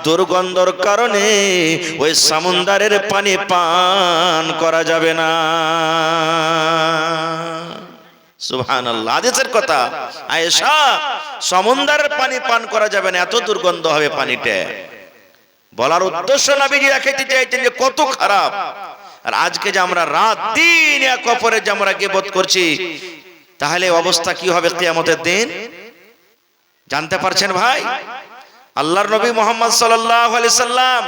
দুর্গন্ধর কারণে ওই সমুদ্রের পানি পান করা যাবে না। সুবহানাল্লাহ, হাদিসের কথা। আয়েশা, সমুদ্রের পানি পান করা যাবে না, এত দুর্গন্ধ হবে পানিটা। বলার উদ্দেশ্য নবীজি দেখাইতে চাইছেন যে কত খারাপ। আর আজকে যে আমরা রাত দিন এক অপরের যে আমরা গীবত করছি, তাহলে অবস্থা কি হবে কিয়ামতের দিন? জানতে পারছেন ভাই? আল্লাহর নবী মুহাম্মদ সাল্লাল্লাহু আলাইহি সাল্লাম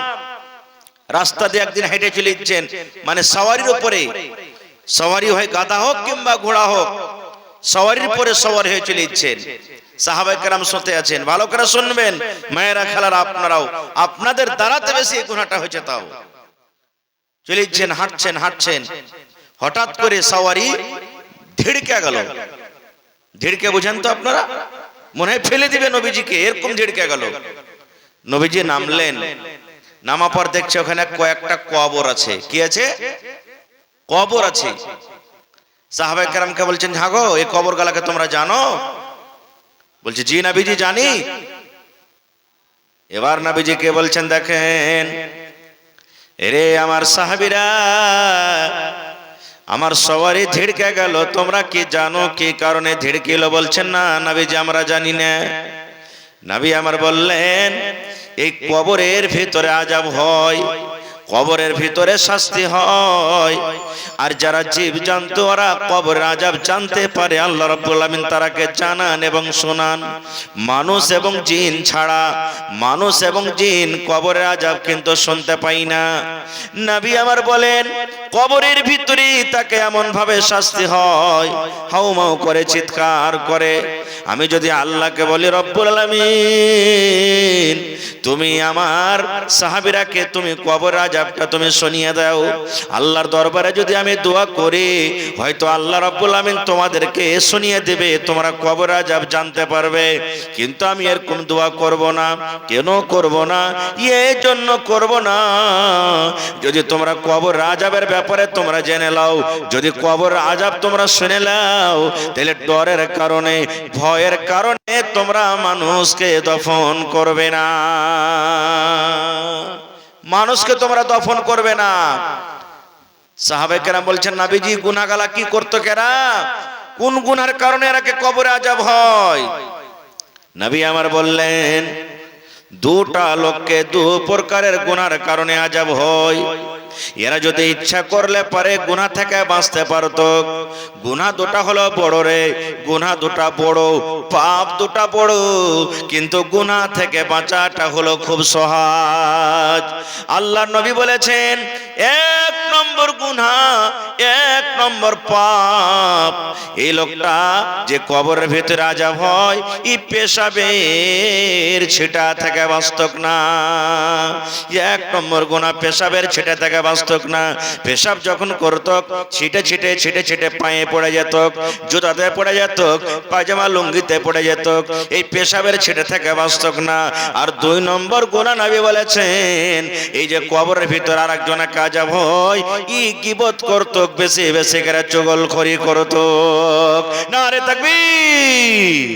রাস্তা দিয়ে একদিন হেঁটে চলে যাচ্ছেন, মানে সওয়ারির উপরে, সওয়ারি হয় গাধা হোক কিংবা ঘোড়া হোক, সওয়ারির উপরে সওয়ার হয়ে চলে যাচ্ছেন। সাহাবায়ে কেরাম শুনতে আছেন, ভালো করে শুনবেন মায়েরা খালারা, আপনারাও, আপনাদের দ্বারাতে বেশি এই গুনাহটা হয়েছে। তাও চলে যাচ্ছেন, হাঁটছেন হাঁটছেন, হঠাৎ করে সওয়ারি ধিড়কে গেল। ধিড়কে বুঝেন তো আপনারা? মনে হয় ফেলে দিবে নবীজিকে, এরকম ঝিড়কে গেল। নবীজি নামলেন, নামা পর দেখছে ওখানে কয়েকটা কবর আছে। কি আছে? কবর আছে। সাহাবায়ে কেরামকে বলছেন, হাগো এই কবর গুলাকে তোমরা জানো? বলছে, জি নবীজি জানি। এবার নবীজিকে বলছেন, দেখেন এরে আমার সাহাবীরা, আমার সওয়ারি ধিড়কে গেল, তোমরা কি জানো কি কারণে ধিড়কিল? বলছেন, না নবীজি আমরা জানি না। নবী আমার বললেন, এই কবরের ভিতরে আযাব হয়, কবরের ভিতরে শাস্তি হয়। আর যারা জীব জন্তু ওরা কবরের আযাব জানতে পারে, আল্লাহ রাব্বুল আমিন তারাকে জানান এবং শোনান। মানুষ এবং জিন ছাড়া, মানুষ এবং জিন কবরের আযাব কিন্তু শুনতে পাই না। নবী আমার বলেন, কবরের ভিতরে তাকে এমন ভাবে শাস্তি হয়, হাউমাউ করে চিৎকার করে। আমি যদি আল্লাহকে বলি, রব্বুল আলামিন তুমি আমার সাহাবীরাকে তুমি কবর আযাবটা তুমি শুনিয়ে দাও, আল্লাহর দরবারে যদি আমি দোয়া করি, হয়তো আল্লাহ রাব্বুল আমিন তোমাদেরকে শুনিয়ে দেবে, তোমরা কবর আযাব জানতে পারবে। কিন্তু আমি এরকম দোয়া করব না। কেন করব না? এই জন্য করব না, যদি তোমরা কবর আযাবের ব্যাপারে তোমরা জেনে নাও, যদি কবর আযাব তোমরা শুনে নাও, তাহলে ডরের কারণে, ভয়ের কারণে তোমরা মানুষকে দফন করবে না, মানুষকে তোমরা দফন করবে না। সাহাবায়ে কেরাম বলছেন, নবীজি গুনাহগালা কি করতো কেরা? কোন গুনার কারণে এরাকে কবরে আযাব হয়? নবী আমার বললেন, দুটা লোককে দু প্রকারের গুনার কারণে আযাব হয়। এরা যদি ইচ্ছা করলে পারে গুনাহ থেকে বাঁচতে পারতো। গুনাহ দুটা হলো বড় রে, গুনাহ দুটা বড়, পাপ দুটা বড়, কিন্তু গুনাহ থেকে বাঁচাটা হলো খুব সহজ। আল্লাহর নবী বলেছেন, এক নম্বর গুনাহ, এক নম্বর পাপ, এই লোকটা যে কবরের ভিতরে আযাব হয়, এই পেশাবের ছিটা থেকে বাঁচতক না। এক নম্বর গুনাহ পেশাবের ছিটা থেকে বাঁচতক না। পেশাব যখন করত, ছিটে ছিটে ছিটে ছিটে পায়ে পড়ে যেত, জুতাতে পড়ে যেত, পায়জামা লুঙ্গিতে পড়ে যেত, এই পেশাবের ছিটে থেকে বাঁচতক না। আর দুই নম্বর গুনাহ নবী বলেছেন, এই যে কবরের ভিতর আরেকজনের আযাব হয়, ই গীবত করত, বেশি বেশি করে চুগলখড়ি করত। নারে তাকবীর!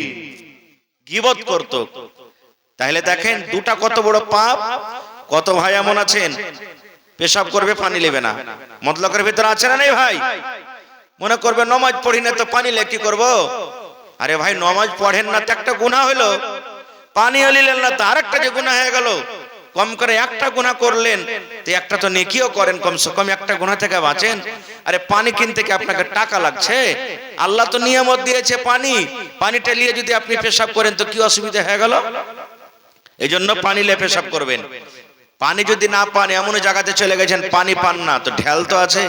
গীবত করত। তাহলে দেখেন দুটা কত বড় পাপ। কত ভাই এমন আছেন পেশাব করবে পানি নেবে না, মতলবের ভিতরে আছে না? নেই ভাই? মনে করবে নামাজ পড়ি না তো পানি লে কি করবো? আরে ভাই, নামাজ পড়েন না তো একটা গুনাহ হলো, পানি নিলেন না তো আরেকটা যে গুনাহ হয়ে গেল। কম করে একটা গুনাহ করলেন তো একটা তো নেকিও করেন, কমসে কম একটা গুনাহ থেকে বাঁচেন। আরে পানি কিনতে কি আপনাকে টাকা লাগছে? আল্লাহ তো নিয়ামত দিয়েছে পানি, পানিটা নিয়ে যদি আপনি পেশাব করেন তো কি অসুবিধা হয়ে গেল? এই জন্য পানি লে পেশাব করবেন। পানি যদি না পান, এমন জায়গাতে চলে গেছেন পানি পান না, তো ঢেল তো আছে,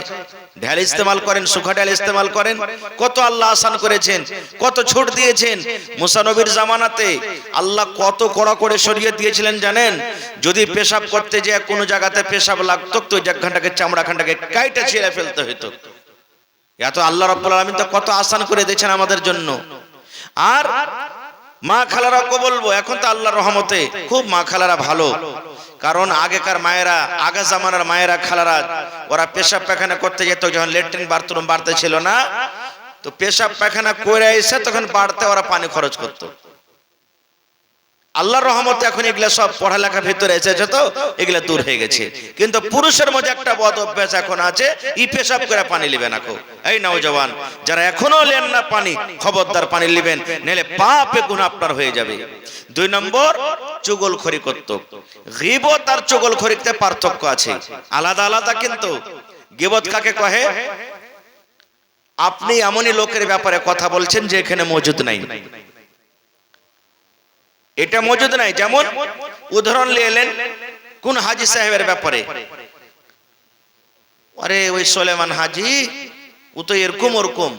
ঢেল ইস্তেমাল করেন, সুখা ঢেল ইস্তেমাল করেন। কত আল্লাহ আসান করেছেন, কত ছুট দিয়েছেন। মুসা নবীর জামানাতে আল্লাহ কত কড়া করে শরীয়ত দিয়েছিলেন জানেন? যদি পেশাব করতে যায় কোনো জায়গাতে পেশাব লাগতো, তো জায়গাটাকে চামড়াখানটাকে কাইটা ছিঁড়ে ফেলতে হতো। এত আল্লাহ রাব্বুল আলামিন তো কত আসান করে দিয়েছেন আমাদের জন্য। আর মা খালারাকে বলবো, এখন তো আল্লাহর রহমতে খুব মা খালারা ভালো। কারণ আগেকার মায়েরা, আগে জামানার মায়েরা খালারা, ওরা পেশাব পায়খানা করতে যেত, যখন ল্যাট্রিন বাথরুম বাড়তে ছিল না, তো পেশাব পায়খানা করে এসে তখন বাড়তে ওরা পানি খরচ করত। আল্লাহর রহমতে এখন এগুলা সব পড়ালেখা ভিতরে এসেছে, তো এগুলা দূর হয়ে গেছে। কিন্তু পুরুষের মধ্যে একটা বদ অভ্যাস এখন আছে, পেশাব করে পানি লিবেন। এখন এই নওজওয়ান যারা এখনো লেন না পানি, খবরদার পানি লিবেন, নাহলে পাপে গুনাহ আপনার হয়ে যাবে। 2 নম্বর, চুগলখড়ি করত। গীবত আর চুগলখড়িতে পার্থক্য আছে, আলাদা আলাদা। কিন্তু গীবত কাকে কহে? আপনি এমনই লোকের ব্যাপারে কথা বলছেন যে এখানে মজুদ নাই, এটা মজুদ নাই। যেমন উদাহরণ নিয়ে এলেন কোন হাজী সাহেবের ব্যাপারে, আরে ওই সোলেমান হাজী ও তো এরকম ওরকম,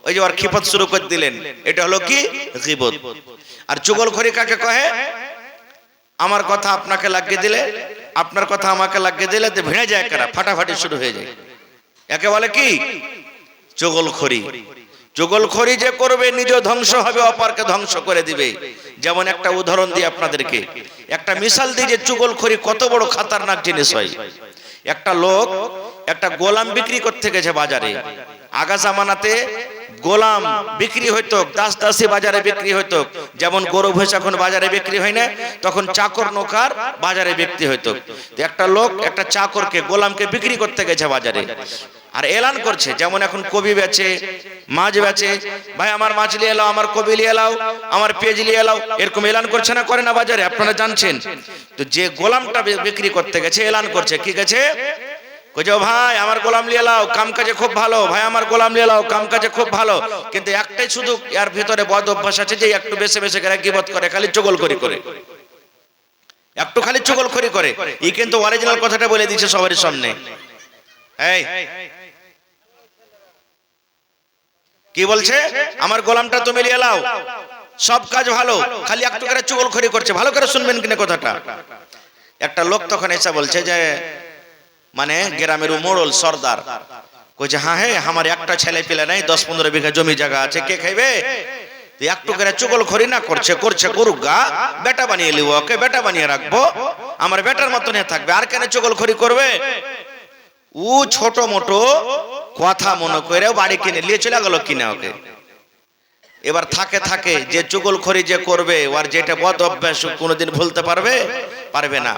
ওই যে ওর খিফত শুরু করে দিলেন, এটা হলো কি? গীবত। আর চুগলখড়ি কাকে কহে? আমার কথা আপনাকে লাগিয়ে দিলে, আপনার কথা আমাকে লাগিয়ে দিলে তো ভেঙে যায়, কারা ফাটাফাটি শুরু হয়ে যায়, একে বলে কি? চুগলখড়ি। চুগলখড়ি যে করবে নিজে ধ্বংস হবে, অপরকে ধ্বংস করে দিবে। যেমন একটা উদাহরণ দিই আপনাদেরকে, একটা মিশাল দিই যে চুগলখড়ি কত বড় খতরনাক জিনিস হয়। একটা লোক একটা গোলাম বিক্রি করতে গেছে বাজারে। আগা জামানাতে গোলাম বিক্রি হইতো, দাস দাসী বাজারে বিক্রি হইতো। যেমন গরু ভৈঁস এখন বাজারে বিক্রি হয় না, তখন চাকর নৌকার বাজারে বিক্রি হইতো। একটা লোক একটা চাকরকে, গোলামকে বিক্রি করতে গেছে বাজারে, আর এলান করছে। যেমন এখন কবি বেচে, মাছ বেচে, ভাই আমার মাছ নিয়ে এলাও, আমার কবি নিয়ে এলাও, আমার পেঁয়াজ নিয়ে এলাও, এরকম এলান করছে না, করে না বাজারে? আপনারা জানছেন তো। যে গোলামটা বিক্রি করতে গেছে এলান করছে, কি গেছে? কইছে ভাই আমার গোলাম নিয়ে এলাও, কাম কাজে খুব ভালো, ভাই আমার গোলাম নিয়ে এলাও, কাম কাজে খুব ভালো। কিন্তু একটাই শুধু এর ভিতরে বদ অভ্যাস আছে যে একটু বেশি বেশি করে গীবত করে, খালি চুগলখড়ি করে, একটু খালি চুগলখড়ি করে। এই কিন্তু অরিজিনাল কথাটা বলে দিয়েছে সবার সামনে। এই কি বলছে? আমার গোলামটা তুমি নিয়ে এলাও, সব কাজ ভালো, খালি একটু করে চুগলখড়ি করছে। ভালো করে শুনবেন কিনা কথাটা। একটা লোক তখন এসে বলছে যে, মানে গ্রামের মোড়ল সর্দার, কইছে হ্যাঁ আমার একটা ছেলে পেলে নাই, 10-15 বিঘা জমি জায়গা আছে, কে খাইবে? একটু করে চুগলখড়ি না করছে, করছে করুক গা, বেটা বানিয়ে লিব, ওকে বেটা বানিয়ে রাখবো, আমার বেটার মতন থাকবে, আর কেন চুগলখড়ি করবে? ও ছোট মোটো কথা মনে করে বাড়ি কিনে নিয়ে চলে গেল কিনা ওকে। এবার থাকে থাকে যে চুগলখড়ি যে করবে, ওর যেটা বদ অভ্যাস কোনোদিন ভুলতে পারবে? পারবে না।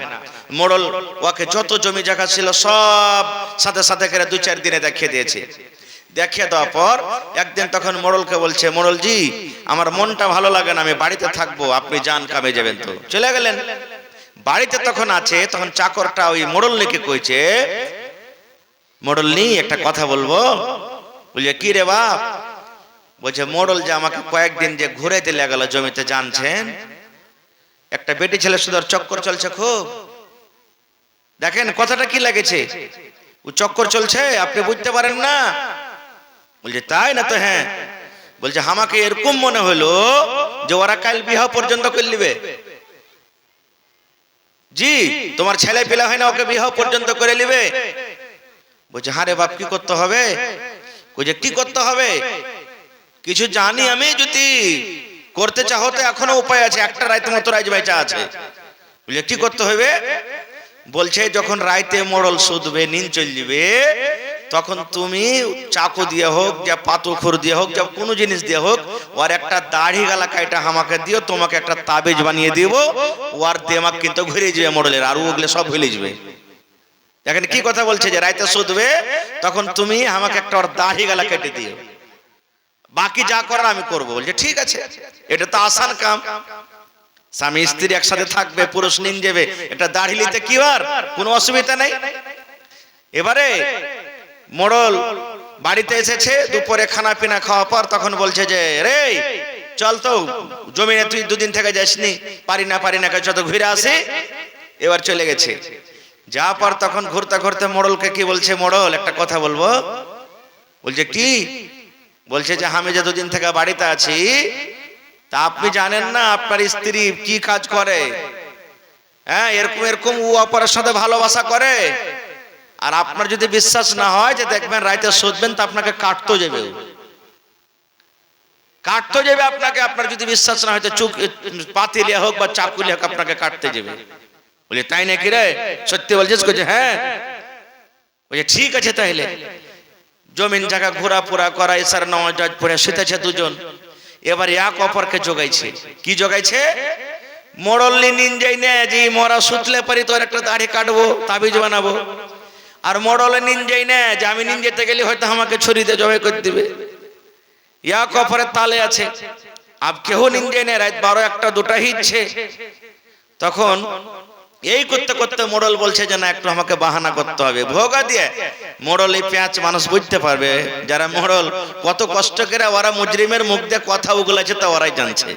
মোড়ল ওকে যত জমি জায়গা ছিল সব সাথে সাথে করে 2-4 দিনে দেখিয়ে দিয়েছে। দেখিয়ে দেওয়ার পর একদিন তখন মোড়লকে বলছে, মোড়ল জি আমার মনটা ভালো লাগে না, আমি বাড়িতে থাকবো, আপনি যান কামে যাবেন। তো চলে গেলেন। বাড়িতে তখন আছে, তখন চাকরটা ওই মোড়লনিকে কইছে, মোড়লনি একটা কথা বলবো। বলছে কি রে বাপ? বলছে মোড়ল যে আমাকে কয়েকদিন যে ঘুরাইতে লাগলো জমিতে, জানছেন একটা বেটি ছেলে শুধু চক্কর চলছে খুব। দেখেন কথাটা কি লাগেছে, ও চক্কর চলছে, আপনি বুঝতে পারেন না? বলছে তাই না? তো হ্যাঁ। বলছে আমাকে এরকম মনে হলো যে ওরা কাল বিবাহ পর্যন্ত করে নিবে। জি তোমার ছেলে পেলা হয় না, ওকে বিবাহ পর্যন্ত করে নিবে। বলছে হ্যাঁ রে বাপ, কি করতে হবে? বলছে কি করতে হবে? কিছু জানি আমি, যদি করতে চাও তো এখনো উপায় আছে, একটা রাইতে মতো রাইজ বাইচা আছে। বলছে কি করতে হবে? বলছে যখন রাইতে মোড়ল শুধবে, নিন চল যাবে, তখন তুমি চাকু দিয়ে হোক, যা পাথর দিয়ে হোক, যা কোনো জিনিস দিয়ে হোক, ওর একটা দাড়ি গালা কাইটা আমাকে দিও, তোমাকে একটা তাবিজ বানিয়ে দিব, ওর দেমাগ কিন্তু ঘুরে যাবে মোড়লের, আর ওগুলো সব ভুলে যাবে। দেখেন কি কথা বলছে, যে রাইতে শুধবে তখন তুমি আমাকে একটা ওর দাড়ি গালা কেটে দিও, বাকি যা করার আমি করবো। বলছে ঠিক আছে, এটা তো আসান কাম, স্বামী স্ত্রী একসাথে থাকবে, পুরুষ নিন যাবে, এটা দাড়ি নিতে কি আর কোনো অসুবিধা নেই। এবারে মোড়ল বাড়িতে এসেছে, দুপুরে খানা পিনা খাওয়া পর তখন বলছে যে রে চল তো জমিনে, তুই 2 দিন থেকে যাসনি, পারি না যত ঘুরে আসি। এবার চলে গেছে, যা পর তখন ঘুরতে ঘুরতে মোড়লকে কি বলছে, মোড়ল একটা কথা বলবো। বলছে কি? বলছে যে আমি যে 2 দিন থেকে বাড়িতে আছি, তা আপনি জানেন না আপনার স্ত্রী কি কাজ করে? হ্যাঁ এরকম এরকম ও অপরের সাথে ভালোবাসা করে। আর আপনার যদি বিশ্বাস না হয়, যে দেখবেন রাইতে শুধবেন তো আপনাকে কাটতে যাবে, আপনাকে। আপনার যদি বিশ্বাস না হয় তো চুক পাতিলিয়া হোক বা চাকুলিয়া হোক, আপনাকে কাটতে যাবে। বলে তাই নাকি রে, সত্যি বলছিস? কইছে হ্যাঁ। বলছে ঠিক আছে, তাইলে জমিন জায়গা ঘোরাফোরা করা, এসার নামাজ পড়ে শুতেছে 2 জন। এবার এক অপরকে জোগাইছে। কি জোগাইছে? মোড়ল্লি নিনজাই না যে মরা সুতলে পারি তোর একটা দাড়ি কাটবো তাবিজ বানাবো, আর মোড়লে নিনজাই না যে আমি নিনজাতে গেলে হয়তো আমাকে ছুরিতে জবাই করে দিবে। ইয়া কফরের তালে আছে। আব কেহ নিনজাই না, রাত 12 1টা 2টা হিজছে। তখন এই করতে করতে মোড়ল বলছে যে না একটু আমাকে বাহানা করতে হবে, ভোগা দিয়ে। মোড়ল এই পেঁয়াজ মানুষ বুঝতে পারবে, যারা মোড়ল কত কষ্ট করে ওরা মুজরিমের মুখ দিয়ে কথা উগলাছে তা ওরাই জানছে।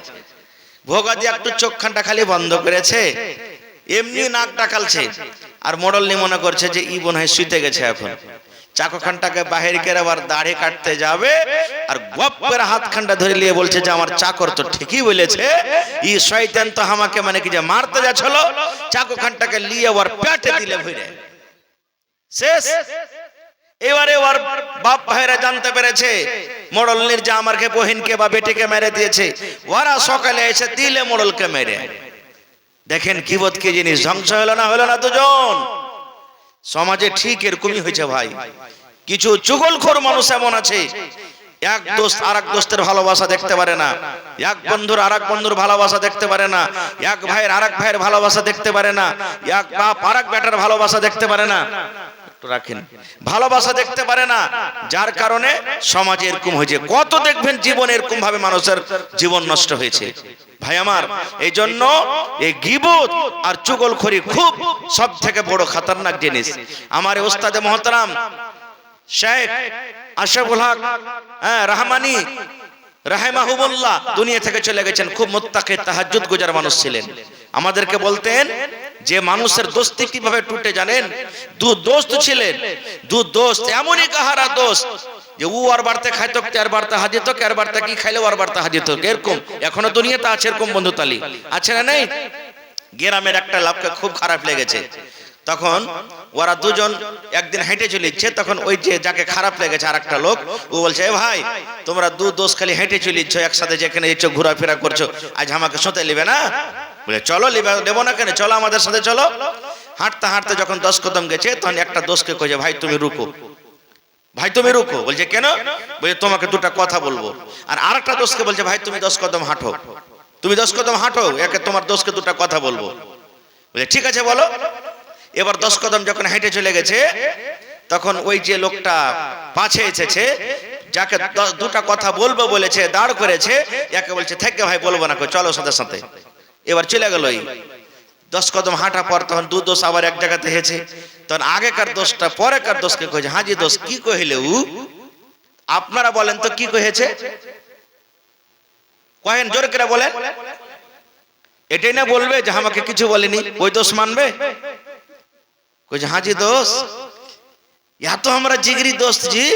ভোগা দিয়ে একটু চোখখানটা খালি বন্ধ করেছে, এমনি নাক ডাকালছে, আর মোড়ল নি মনে করছে যে ই বোন হয় শুতে গেছে। এখন চাকরখানটাকে বাহির করে আবার দাড়ি কাটতে যাবে, আর গপ করে হাতখানটা ধরে নিয়ে বলছে যে আমার চাকর তো ঠিকই বলেছে, ই শয়তান তো আমাকে মানে কি যে মারতে যাচ্ছিল, চাকরখানটাকে নিয়ে ওর পেটে দিলে ভরে শেষ। এবারে ওর বাপ ভাইরা জানতে পেরেছে মোড়লনির যে আমাকে বহিনকে বা বেটিকে মেরে দিয়েছে, ওরা সকালে এসে দিলে মোড়লকে মেরে। দেখেন কিবত কি জিনিস, ধ্বংস হলো না দুজন। সমাজে ঠিক এরকমই হয়েছে ভাই। কিছু চুগলখোর মানুষ এমন আছে, এক দোস্ত আরেক দোস্তের ভালোবাসা দেখতে পারে না, এক বন্ধুর আরেক বন্ধুর ভালোবাসা দেখতে পারে না, এক ভাইয়ের আরেক ভাইয়ের ভালোবাসা দেখতে পারে না, এক বাপ আরেক বেটার ভালোবাসা দেখতে পারে না, রাখেন ভালোবাসা দেখতে পারে না। যার কারণে সমাজে এরকম হয়েছে। কত দেখবেন জীবন এরকম ভাবে মানুষের জীবন নষ্ট হয়েছে ভাই আমার। এই জন্য এই গীবত আর চুগলখড়ি খুব সব থেকে বড় খতরনাক জিনিস। আমার ওস্তাদে মোহতারাম শেখ আশরাফুল হক রহমানি রাহিমাহুল্লাহ দুনিয়া থেকে চলে গেছেন। খুব মুত্তাকি তাহাজ্জুদ গুজার মানুষ ছিলেন। আমাদেরকে বলতেন যে মানুষের দোস্তি কিভাবে টুটে জানেন, দু দোস্ত ছিলেন, দু দোস্ত এমনই কাহারা দোস্ত যে ও আর বাড়তে খাইতো, আর বাড়তে হাজির তো, আর বাড়তে কি খাইলে আর বাড়তে হাজির তো, এরকম এখনো দুনিয়াতে আছে এরকম বন্ধুতালি আছে না নেই? গ্রামের একটা লোককে খুব খারাপ লেগেছে, তখন ওরা দুজন একদিন হেঁটে চলিচ্ছে, তখন ওই যে যাকে খারাপ লেগেছে আর একটা লোক ও বলছে এ ভাই তোমরা দু দোষ খালি হেঁটে চলিচ্ছ একসাথে, যেখানে ইচ্ছো ঘোরাফেরা করছো, আজ আমাকে সাথে নেবে না? বলে চলো নেবো না কেন, চলো আমাদের সাথে চলো। হাঁটতে হাঁটতে যখন 10 কদম গেছে তখন একটা দোষকে কইছে ভাই তুমি রুকো, ভাই তুমি রুকো। বলছে কেন? বলছে তোমাকে দুটা কথা বলবো। আর আরেকটা দোষকে বলছে ভাই তুমি 10 কদম হাঁটো, তুমি 10 কদম হাঁটো, একে তোমার দোষকে দুটা কথা বলবো। বলে ঠিক আছে বলো। এবার 10 কদম যখন হেঁটে চলে গেছে তখন ওই যে লোকটা পাছে এসেছে, যাকে দুটা কথা বলবো বলেছে দাঁড় করেছে, একে বলছে থেকে ভাই বলবো না, চলো সাথে সাথে। এবার চলে গেল। 10 কদম হাঁটা পর তখন দু দোষ আবার এক জায়গাতে হেছে, তখন আগেকার দোষটা পরেকার দোষকে কইছে হাজি দোষ কি কহিলে উ, আপনারা বলেন তো কি কহেছে, কহেন জোর করে বলেন। এটাই না বলবে যে আমাকে কিছু বলেনি, ওই দোষ মানবে? কইছে হাজি দোষ ইয়া তো আমরা জিগরি দোস্ত জি,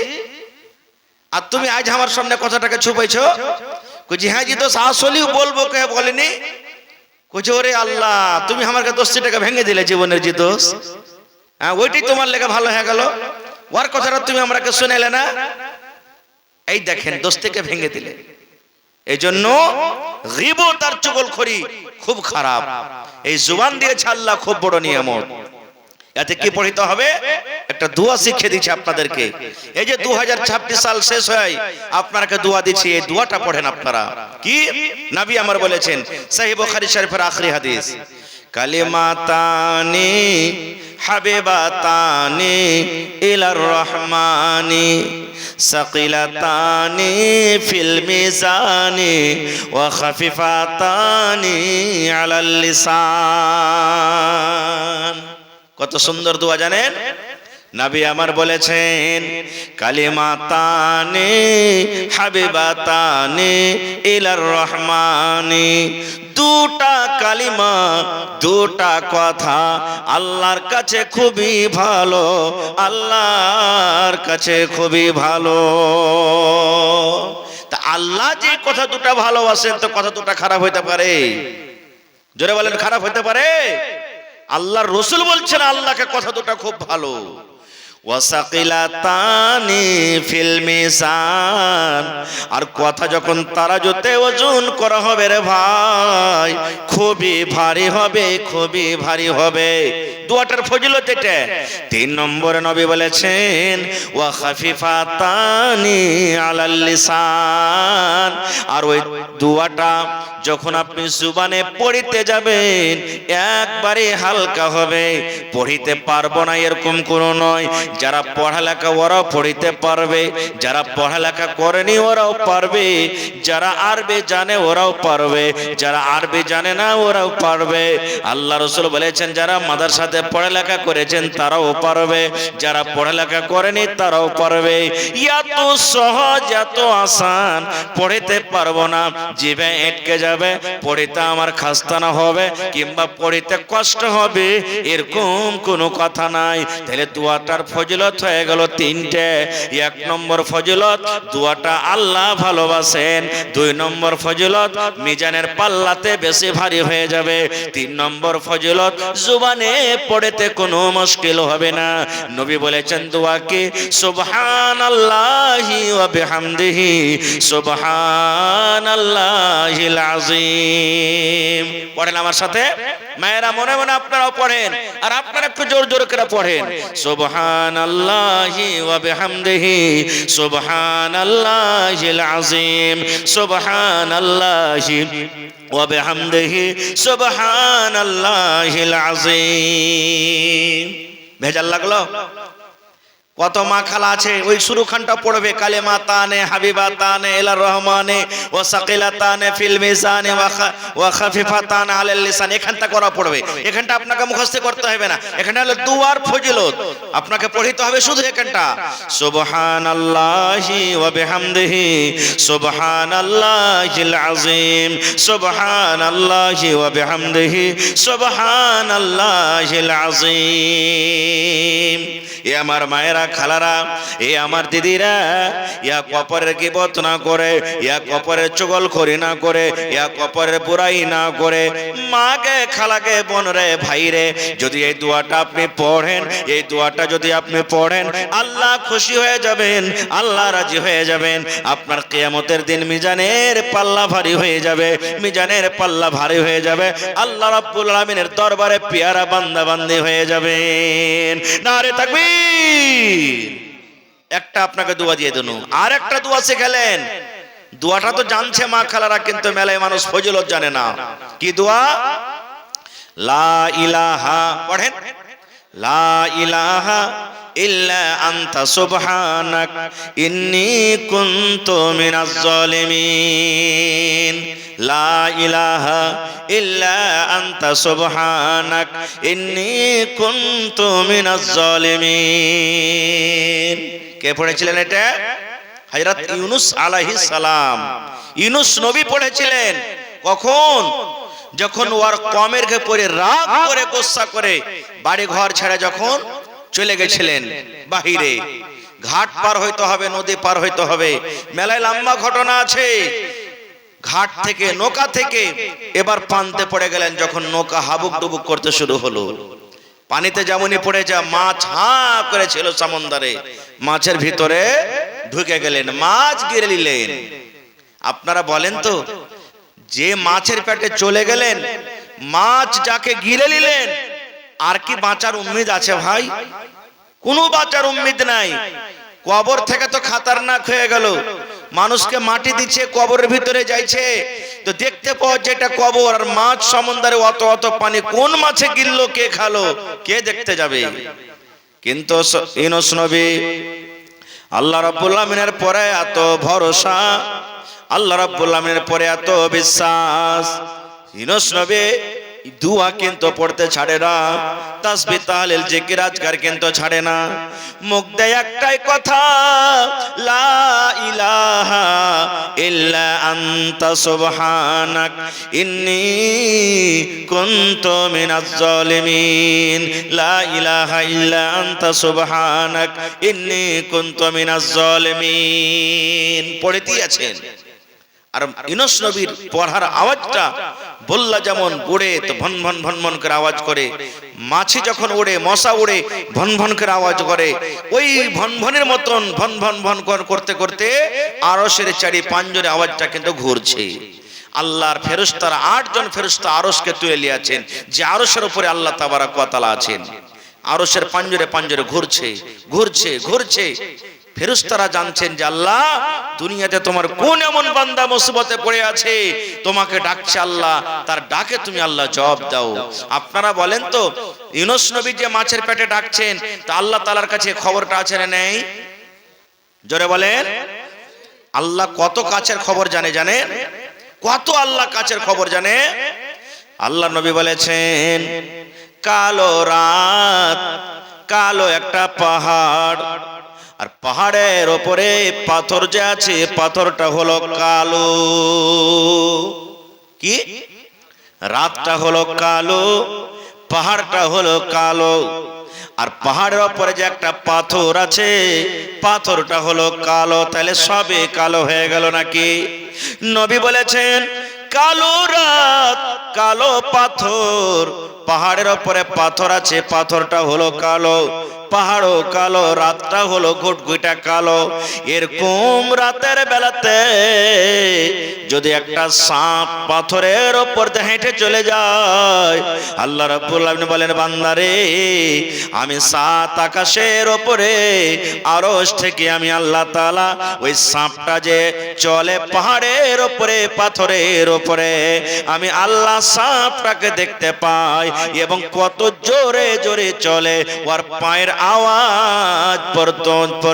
আর তুমি আজ আমার সামনে কথাটাকে ছুপাইছো। কইছে হাজি দোষ আসলেই বলবো কে বলেনি। কইছে ওরে আল্লাহ তুমি আমাকে দোস্তিটাকে ভেঙে দিলে জীবনের যে দোষ, হ্যাঁ ওইটাই তোমার লেগে ভালো হয়ে গেল, ওর কথাটা তুমি আমাকে শুনেলে না। এই দেখেন দোস্তিকে ভেঙে দিলে। এই জন্য গীবত আর চুগলখড়ি খুব খারাপ। এই জুবান দিয়েছে আল্লাহ খুব বড় নিয়ামত। এতে কি পড়িতে হবে? একটা দোয়া শিখিয়ে দিচ্ছি আপনাদেরকে। এই যে 2026 সাল শেষ হয় আপনাকে দোয়া দিচ্ছি, এই দোয়াটা পড়েন আপনারা। কি নবী আমার বলেছেন সহিহ বুখারী শরীফের আখরি হাদিস, কালিমাতানি হাবিবাতানি ইলার রহমানি সাকিলাতানি ফিল মিজানি ওয়া খাফিফাতানি আলাল লিসান। কত সুন্দর দোয়া জানেন? নবী আমার বলেছেন কালিমাতানি হাবিবাতানি ইলার রহমানি, দুটা কালিমা দুটা কথা আল্লাহর কাছে খুবই ভালো, আল্লাহর কাছে খুবই ভালো। তা আল্লাহ যে কথা দুটা ভালোবাসেন তো কথা দুটা খারাপ হইতে পারে? জোরে বলেন খারাপ হইতে পারে? আল্লাহর রাসূল বলছেন আল্লাহকে কথা দুটা খুব ভালো। ওয়াসাকিলাতানি ফিল মিজান, আর কথা যখন তারাজুতে ওজন করা হবে রে ভাই খুবই ভারী হবে, খুবই ভারী হবে। দোয়াটার ফজিলত এটা। 3 নম্বরে নবী বলেছেন ওয়া খাফিফাতানি আলাল লিসান, আর ওই দোয়াটা যখন আপনি জুবানে পড়িতে যাবেন একবারে হালকা হবে। পড়িতে পারবো না এরকম কোনো নয়, যারা পড়ালেখা ওরাও পড়িতে পারবে, যারা পড়ালেখা করেনি ওরাও পারবে, যারা আরবি জানে ওরাও পারবে, যারা আরবি জানে না ওরাও পারবে। আল্লাহ রাসূল বলেছেন যারা মাদ্রাসাতে পড়ালেখা করেছেন তারাও পারবে, যারা পড়ালেখা করেনি তারাও পারবে। এত সহজ এত আসান, পড়িতে পারবো না, জিভে আটকে যাবে, পড়িতে আমার খাস্তানা হবে কিংবা পড়িতে কষ্ট হবে এরকম কোনো কথা নাই। তাহলে দোয়াটার ফজিলত হয়ে গেল 3টে। 1 নম্বর ফজিলত দোয়াটা আল্লাহ ভালোবাসেন। 2 নম্বর ফজিলত মিজানের পাল্লাতে বেশি ভারী হয়ে যাবে। 3 নম্বর ফজিলত জুবানে পড়িতে কোনো মুশকিল হবে না। নবী বলেছেন দোয়া কি সুবহানাল্লাহি ওয়া বিহামদিহি সুবহানাল্লাহিল আযীম। পড়েন আমার সাথে মায়েরা, মনে মনে আপনারাও পড়েন আর আপনারা একটু জোর জোর করে পড়েন সুবহানাল্লাহি ওয়া বিহামদিহি সুবহানাল্লাহিল আযীম সুবহানাল্লাহি ওয়া বিহামদিহি সুবহানাল্লাহিল আযীম। ভেজাল লাগলো? কত মা খালা আছে ওই শুরুখানটা পড়বে কালেমাতানে হাবিবাতানে ইলার রহমানে ওয়া সাকিলাতানে ফিল মিজানে ওয়া খাফিফাতানে আলাল লিসান, এখানটা করা পড়বে। এখানটা আপনাকে মুখস্থ করতে হবে না, এখানটা হলো দুয়ার ফজিলত, আপনাকে পড়তে হবে শুধু এখানটা সুবহানাল্লাহি ওয়া বিহামদিহি সুবহানাল্লাহিল আযীম সুবহানাল্লাহি ওয়া বিহামদিহি সুবহানাল্লাহিল আযীম। এ আমার মায়েরা খালারা, এ আমার দিদিরা, এক অপরের গীবত না করে, এক অপরের চুগলখড়ি না করে, এক অপরের বুরাই না করে, মাকে খালাকে বোনরে ভাইরে যদি এই দোয়াটা আপনি পড়েন, এই দোয়াটা যদি আপনি পড়েন আল্লাহ খুশি হয়ে যাবেন, আল্লাহ রাজি হয়ে যাবেন। আপনার কিয়ামতের দিন মিজানের পাল্লা ভারী হয়ে যাবে, মিজানের পাল্লা ভারী হয়ে যাবে, আল্লাহ রাব্বুল আলামিনের দরবারে পেয়ারা বান্দা বান্দি হয়ে যাবেন। নারে তাকবীর। একটা আপনাকে দোয়া দিয়ে দেন, আর একটা দোয়া শিখালেন। দোয়াটা তো জানছে মা খালারা, কিন্তু মেলায় মানুষ ফজিলত জানে না। কি দোয়া? লা ইলাহা, পড়েন লা ইলাহা ইল্লা আনতা সুবহানাক ইন্নী কুনতু মিনাজ জালিমিন। লা ইলাহা ইল্লা আনতা সুবহানাক ইন্নী কুনতু মিনাজ জালিমিন। কে পড়েছিলেন এটা? হযরত ইউনূস আলাইহিস সালাম। ইউনূস নবী পড়েছিলেন। কখন? যখন ওর কওমের পরে রাগ করে গোসা করে বাড়ি ঘর ছেড়ে যখন চলে গেছিলেন বাহিরে, ঘাট পার হইতে হবে, নদী পার হইতে হবে, মেলায় লম্বা ঘটনা আছে। ঘাট থেকে নৌকা থেকে এবার পান্তে পড়ে গেলেন, যখন নৌকা হাবুক ডুবুক করতে শুরু হলো, পানিতে যেমনই পড়ে যা মাছ হাঁ করেছিল সমুদ্রে, মাছের ভিতরে ঢুকে গেলেন, মাছ গিলে নিলেন। আপনারা বলেন তো, যে মাছের পেটে চলে গেলেন, মাছ যাকে গিলে নিলেন, আর কি বাঁচার উম্মিদ আছে ভাই? কোনো বাঁচার উম্মিদ নাই। কবর থেকে তো খাতারনাক হয়ে গেল, মানুষকে মাটি দিচ্ছে, কবরের ভিতরে যাইছে, তো দেখতে পাওয়া যেটা কবর, আর মাছ সমুদ্রে অত অত পানি, কোন মাছে গিললো, কে খালো, কে দেখতে যাবে? কিন্তু ইউনূস নবী আল্লাহ রাব্বুল আলামিনের পরে এত ভরসা, আল্লাহ রাব্বুল আলামিনের পরে এত বিশ্বাস, ইউনূস নবী দুয়া কিন্তু পড়তে ছাড়ে না, তাসবিহ তাহলিল জিকির আজকার কিন্তু ছাড়ে না। মুখ দেয় একটাই কথা, লা ইলাহা ইল্লা আনতা সুবহানাক ইন্নী কুনতু মিনাজ জালিমিন। লা ইলাহা ইল্লা আনতা সুবহানাক ইন্নী কুনতু মিনাজ জালিমিন পড়েতেই আছেন। আর ইউনূস নবীর পড়ার আওয়াজটা বললা যেমন উড়ে, তো ভন ভন ভন ভন করে আওয়াজ করে, মাছি যখন উড়ে, মশা উড়ে ভন ভন করে আওয়াজ করে, ওই ভন ভনের মতন ভন ভন ভন করতে করতে আরশের চারি পাঁজরে আওয়াজটা কিন্তু ঘুরছে। আল্লাহর ফেরেশতারা 8 জন ফেরেশতা আরশকে তুলে নিয়েছেন, যে আরশের উপরে আল্লাহ তাবারক ওয়া তাআলা আছেন। আরশের পাঞ্জরে পাঞ্জরে ঘুরছে ঘুরছে ঘুরছে। ফেরেশতারা জানছেন যে আল্লাহ দুনিয়াতে তোমার কোন এমন বান্দা মুসিবতে পড়ে আছে, তোমাকে ডাকছে আল্লাহ, তার ডাকে তুমি আল্লাহ জবাব দাও। আপনারা বলেন তো, ইউনূস নবী যে মাছের পেটে ডাকছেন, তা আল্লাহ তাআলার কাছে খবরটা আছে না নেই? জোরে বলেন। আল্লাহ কত কাছের খবর জানে, জানেন? কত আল্লাহ কাছের খবর জানে। আল্লাহ নবী বলেছেন, কালো রাত, কালো একটা পাহাড়, আর পাহাড়ের ওপরে পাথর যে আছে, পাথরটা হলো কালো। কি? রাতটা হলো কালো, পাহাড়টা হলো কালো, আর পাহাড়ের ওপরে যে একটা পাথর আছে, পাথরটা হলো কালো। তাহলে সবে কালো হয়ে গেল নাকি? নবী বলেছেন, কালো রাত, কালো পাথর, পাহাড়ের ওপরে পাথর আছে, পাথরটা হলো কালো, পাহাড়ও কালো, রাতটা হলো ঘুটঘুটা কালো। এরকম রাতের বেলাতে যদি একটা সাপ পাথরের ওপর দিয়ে হেঁটে চলে যায়, আল্লাহ রাব্বুল আলামিন বলেন, বান্দারে আমি সাত আকাশের ওপরে আরশ থেকে আমি আল্লাহ তাআলা ওই সাপটা যে চলে পাহাড়ের ওপরে পাথরের ওপরে, আমি আল্লাহ সাপটাকে দেখতে পাই, এবং কত জোরে জোরে চলে, ওর পায়ের আওয়াজ পর্যন্ত